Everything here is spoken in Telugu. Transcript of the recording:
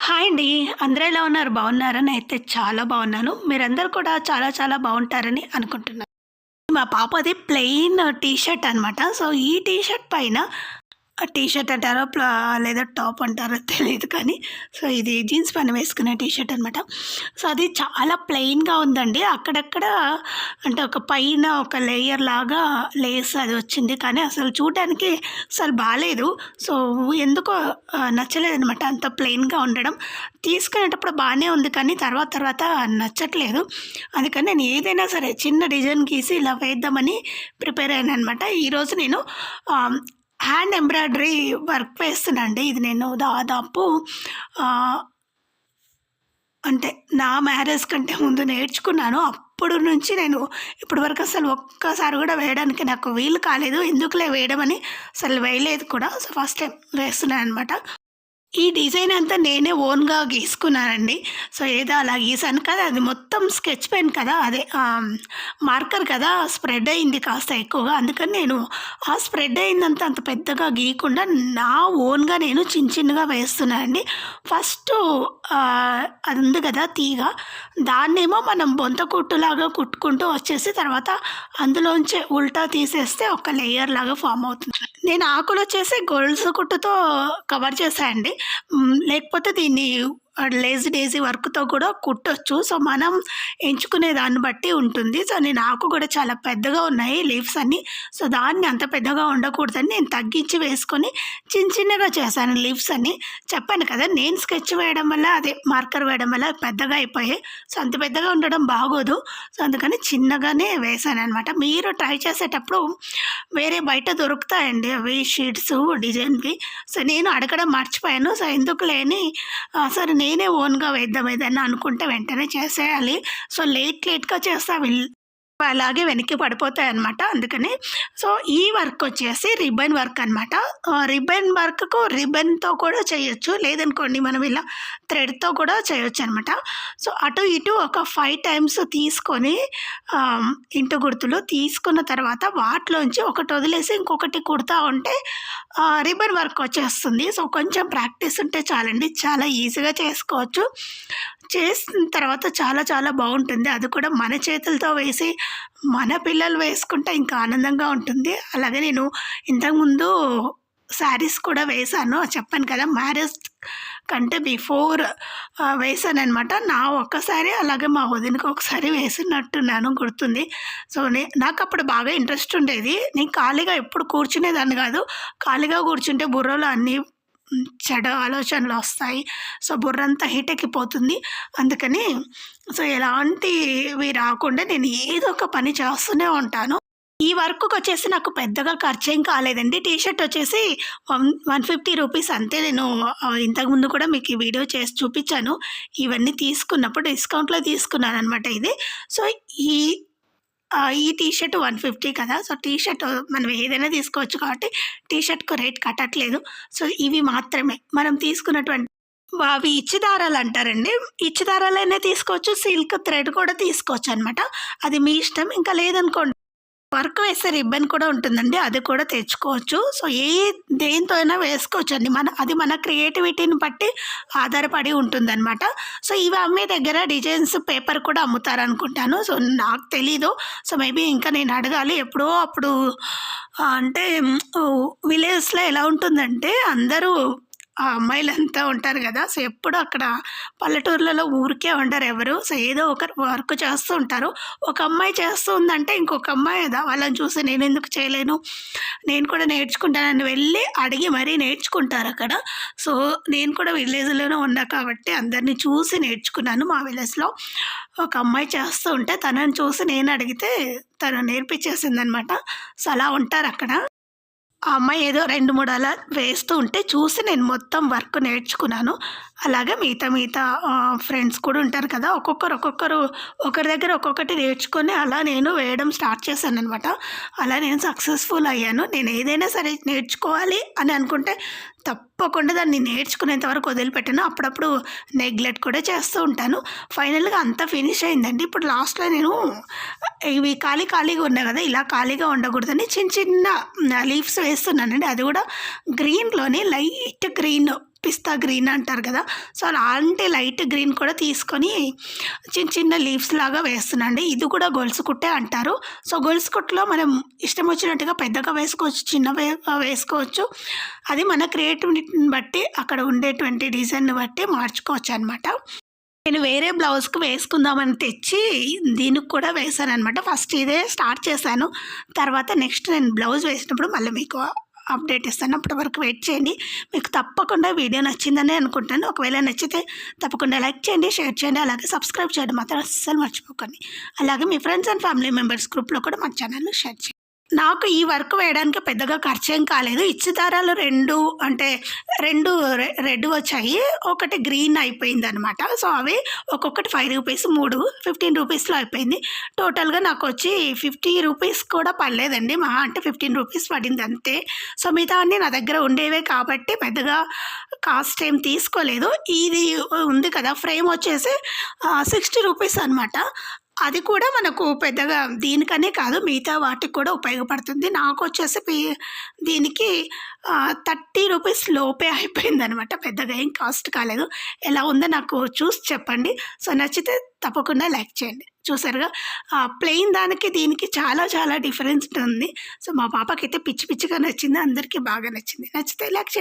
హాయ్ అండి. అందరూ ఎలా ఉన్నారు? బాగున్నారా? నేనైతే చాలా బాగున్నాను. మీరందరూ కూడా చాలా చాలా బాగుంటారని అనుకుంటున్నాను. మా పాపది ప్లెయిన్ టీ షర్ట్ అనమాట. సో, ఈ టీ షర్ట్ పైన టీ షర్ట్ అంటారో లేదా టాప్ అంటారో తెలీదు కానీ, సో, ఇది జీన్స్ పైన వేసుకునే టీ షర్ట్ అనమాట. సో, అది చాలా ప్లెయిన్‌గా ఉందండి. అక్కడక్కడ అంటే ఒక పైన ఒక లేయర్ లాగా లేస్ అది వచ్చింది. కానీ అసలు చూడడానికి అసలు బాలేదు. సో, ఎందుకో నచ్చలేదనమాట అంత ప్లెయిన్‌గా ఉండడం. తీసుకునేటప్పుడు బానే ఉంది కానీ తర్వాత తర్వాత నచ్చట్లేదు. అందుకని నేను ఏదైనా సరే చిన్న డిజైన్ గీసి ఇలా వేద్దామని ప్రిపేర్ అయ్యాననమాట. ఈరోజు నేను ఆహ్, హ్యాండ్ ఎంబ్రాయిడరీ వర్క్ వేస్తున్నా అండి. ఇది నేను దాదాపు ఆహ్, అంటే నా మ్యారేజ్ కంటే ముందు నేర్చుకున్నాను. అప్పుడు నుంచి నేను ఇప్పటి వరకు అసలు ఒక్కసారి కూడా వేయడానికి నాకు వీలు కాలేదు. ఎందుకులే వేయడం అని అసలు వేయలేదు కూడా. సో, ఫస్ట్ టైం వేస్తున్నాననమాట. ఈ డిజైన్ అంతా నేనే ఓన్‌గా గీసుకున్నానండి. సో, ఏదో అలా గీసాను కదా! అది మొత్తం స్కెచ్ పెన్ కదా! అదే మార్కర్ కదా! స్ప్రెడ్ అయింది కాస్త ఎక్కువగా. అందుకని నేను ఆ స్ప్రెడ్ అయిందంతా అంత పెద్దగా గీయకుండా నా ఓన్‌గా నేను చిన్న చిన్నగా వేస్తున్నా అండి. ఫస్టు అది ఉంది కదా తీగ, దాన్నేమో మనం బొంత కుట్టులాగా కుట్టుకుంటూ వచ్చేసి తర్వాత అందులోంచి ఉల్టా తీసేస్తే ఒక లేయర్ లాగా ఫార్మ్ అవుతుంది. నేను ఆకులొచ్చేసి గొలుసు కుట్టుతో కవర్ చేశా అండి. లేకపోతే దీన్ని లేజీ డేజీ వర్క్‌తో కూడా కుట్టొచ్చు. సో, మనం ఎంచుకునే దాన్ని బట్టి ఉంటుంది. సో, నేను ఆకు కూడా చాలా పెద్దగా ఉన్నాయి లీవ్స్ అన్నీ. సో, దాన్ని అంత పెద్దగా ఉండకూడదని నేను తగ్గించి వేసుకొని చిన్నగా చేశాను లీవ్స్ అన్నీ. చెప్పాను కదా! నేను స్కెచ్ వేయడం వల్ల అదే మార్కర్ వేయడం వల్ల పెద్దగా అయిపోయాయి. సో, అంత పెద్దగా ఉండడం బాగోదు. సో, అందుకని చిన్నగానే వేశాననమాట. మీరు ట్రై చేసేటప్పుడు వేరే బయట దొరుకుతాయండి అవి షీట్సు డిజైన్‌వి. సో, నేను అడగడం మర్చిపోయాను. సో, ఎందుకులే అని సరే నేనే ఓన్‌గా వేద్దాం ఏదన్నా అనుకుంటే వెంటనే చేసేయాలి. సో, లేట్‌గా చేస్తే అవి అలాగే వెనక్కి పడిపోతాయనమాట. అందుకని సో, ఈ వర్క్ వచ్చేసి రిబ్బన్ వర్క్ అనమాట. రిబ్బన్ వర్క్‌కు రిబ్బన్‌తో కూడా చేయొచ్చు. లేదనుకోండి మనం ఇలా థ్రెడ్‌తో కూడా చేయొచ్చనమాట. సో, అటు ఇటు ఒక 5 టైమ్స్ తీసుకొని ఇంటు గుర్తులు తీసుకున్న తర్వాత వాటిలోంచి ఒకటి వదిలేసి ఇంకొకటి కుడతా ఉంటే రిబ్బన్ వర్క్ వచ్చేస్తుంది. సో, కొంచెం ప్రాక్టీస్ ఉంటే చాలండి. చాలా ఈజీగా చేసుకోవచ్చు. చేసిన తర్వాత చాలా చాలా బావుంటుంది. అది కూడా మన చేతులతో వేసి మన పిల్లలు వేసుకుంటే ఇంకా ఆనందంగా ఉంటుంది. అలాగే నేను ఇంతకుముందు శారీస్ కూడా వేశాను. చెప్పాను కదా! మ్యారేజ్ కంటే బిఫోర్ వేశాననమాట. నా ఒక్కసారి అలాగే మా వదినకి ఒకసారి వేసినట్టున్నాను గుర్తుంది. సో, నాకప్పుడు బాగా ఇంట్రెస్ట్ ఉండేది. నేను ఖాళీగా ఎప్పుడు కూర్చునేదాన్ని కాదు. ఖాళీగా కూర్చుంటే బుర్రలో అన్నీ చెడు ఆలోచనలొస్తాయి. సో, బుర్రంతా హీటెక్కిపోతుంది. అందుకని సో, ఎలాంటివి రాకుండా నేను ఏదో ఒక పని చేస్తూనే ఉంటాను. ఈ వర్క్‌కొచ్చేసి నాకు పెద్దగా ఖర్చేం కాలేదండి. టీ షర్ట్ వచ్చేసి 150 రూపీస్ అంతే. నేను ఇంతకుముందు కూడా మీకు ఈ వీడియో చేసి చూపిచ్చాను. ఇవన్నీ తీసుకున్నప్పుడు డిస్కౌంట్‌లో తీసుకున్నాననమాట ఇది. సో, ఈ ఈ టీ షర్ట్ 150 కదా! సో, టీ షర్ట్ మనం ఏదైనా తీసుకోవచ్చు కాబట్టి టీ షర్ట్‌కు రేట్ కట్టట్లేదు. సో, ఇవి మాత్రమే మనం తీసుకున్నటువంటి అవి ఇచ్చి దారాలంటారండి. ఇచ్చి దారాలైనా తీసుకోవచ్చు. సిల్క్ థ్రెడ్ కూడా తీసుకోవచ్చనమాట. అది మీ ఇష్టం. ఇంకా లేదనుకోండి వర్క్ వేసే రిబ్బన్ కూడా ఉంటుందండి. అది కూడా తెచ్చుకోవచ్చు. సో, దేనితో అయినా వేసుకోవచ్చండి. అది మన క్రియేటివిటీని బట్టి ఆధారపడి ఉంటుందనమాట. సో, ఇవి అమ్మే దగ్గర డిజైన్స్ పేపర్ కూడా అమ్ముతారనుకుంటాను. సో, నాకు తెలీదు. సో, మేబీ ఇంకా నేను అడగాలి. ఎప్పుడో అప్పుడు అంటే విలేజ్‌లో ఎలా ఉంటుందంటే అందరూ అమ్మాయిలంతా ఉంటారు గదా! సో, ఎప్పుడూ అక్కడ పల్లెటూర్లలో ఊరికే ఉండరు ఎవరు. సో, ఏదో ఒకరు వర్క్ చేస్తూ ఉంటారు. ఒక అమ్మాయి చేస్తూ ఉందంటే ఇంకొక అమ్మాయి వాళ్ళని చూసి నేనెందుకు చేయలేను, నేను కూడా నేర్చుకుంటానని వెళ్ళి అడిగి మరీ నేర్చుకుంటారక్కడ. సో, నేను కూడా విలేజ్‌లోనే ఉన్నా కాబట్టి అందరిని చూసి నేర్చుకున్నాను. మా విలేజ్‌లో ఒక అమ్మాయి చేస్తూ ఉంటే తనని చూసి నేను అడిగితే తను నేర్పించేసిందనమాట. సో, అలా ఉంటారక్కడ. ఆ అమ్మాయి ఏదో 2, 3 అలా వేస్తూ ఉంటే చూసి నేను మొత్తం వర్క్ నేర్చుకున్నాను. అలాగే మిగతా ఫ్రెండ్స్ కూడా ఉంటారు కదా! ఒక్కొక్కరు ఒకరి దగ్గర ఒక్కొక్కటి నేర్చుకొని అలా నేను వేయడం స్టార్ట్ చేశాననమాట. అలా నేను సక్సెస్‌ఫుల్ అయ్యాను. నేను ఏదైనా సరే నేర్చుకోవాలి అని అనుకుంటే తప్పకుండా దాన్ని నేర్చుకునేంత వరకు వదిలిపెట్టను. అప్పుడప్పుడు నెగ్లెక్ట్ కూడా చేస్తూ ఉంటాను. ఫైనల్‌గా అంతా ఫినిష్ అయిందండి. ఇప్పుడు లాస్ట్‌లో నేను ఇవి ఖాళీగా ఉన్నాయి కదా! ఇలా ఖాళీగా ఉండకూడదని చిన్న లీవ్స్ వేస్తున్నానండి. అది కూడా గ్రీన్‌లోని లైట్ గ్రీన్ పిస్తా గ్రీన్ అంటారు కదా, సో అలాంటి లైట్ గ్రీన్ కూడా తీసుకొని చిన్న చిన్న లీవ్స్ లాగా వేస్తున్నాండి. ఇది కూడా గొలుసు కుట్టే అంటారు. సో గొలుసు కుట్టులో మనం ఇష్టం వచ్చినట్టుగా పెద్దగా వేసుకోవచ్చు, చిన్నగా వేసుకోవచ్చు. అది మన క్రియేటివిటీని బట్టి అక్కడ ఉండేటువంటి డిజైన్ని బట్టి మార్చుకోవచ్చు అనమాట. నేను వేరే బ్లౌజ్కి వేసుకుందామని తెచ్చి దీనికి కూడా వేసాను అనమాట. ఫస్ట్ ఇదే స్టార్ట్ చేశాను, తర్వాత నెక్స్ట్ నేను బ్లౌజ్ వేసినప్పుడు మళ్ళీ మీకు అప్డేట్ ఇస్తాను. అప్పటి వరకు వెయిట్ చేయండి. మీకు తప్పకుండా వీడియో నచ్చిందని అనుకుంటాను. ఒకవేళ నచ్చితే తప్పకుండా లైక్ చేయండి, షేర్ చేయండి, అలాగే సబ్స్క్రైబ్ చేయడం మాత్రం అస్సలు మర్చిపోకండి. అలాగే మీ ఫ్రెండ్స్ అండ్ ఫ్యామిలీ మెంబర్స్ గ్రూప్లో కూడా మన ఛానల్ని షేర్ చేయండి. నాకు ఈ వర్క్ వేయడానికి పెద్దగా ఖర్చేం కాలేదు. ఇచ్చి దారాలు 2 అంటే 2 రెడ్ వచ్చాయి, ఒకటి గ్రీన్ అయిపోయిందనమాట. సో అవి ఒక్కొక్కటి 5 రూపీస్, 3 15 రూపీస్లో అయిపోయింది. టోటల్గా నాకు వచ్చి 50 రూపీస్ కూడా పడలేదండి, మహా అంటే 15 రూపీస్ పడింది అంతే. సో మిగతా అన్నీ నా దగ్గర ఉండేవే కాబట్టి పెద్దగా కాస్ట్ ఏం తీసుకోలేదు. ఇది ఉంది కదా ఫ్రేమ్ వచ్చేసి 60 రూపీస్ అనమాట. అది కూడా మనకు పెద్దగా దీనికనే కాదు మిగతా వాటికి కూడా ఉపయోగపడుతుంది. నాకు వచ్చేసి దీనికి 30 రూపీస్ లోపే అయిపోయిందనమాట. పెద్దగా ఏం కాస్ట్ కాలేదు. ఎలా ఉందో నాకు చూసి చెప్పండి. సో నచ్చితే తప్పకుండా లైక్ చేయండి. చూసారుగా ప్లెయిన్ దానికి దీనికి చాలా చాలా డిఫరెన్స్ ఉంది. సో మా పాపకైతే పిచ్చి పిచ్చిగా నచ్చింది, అందరికీ బాగా నచ్చింది. నచ్చితే లైక్ చేయండి.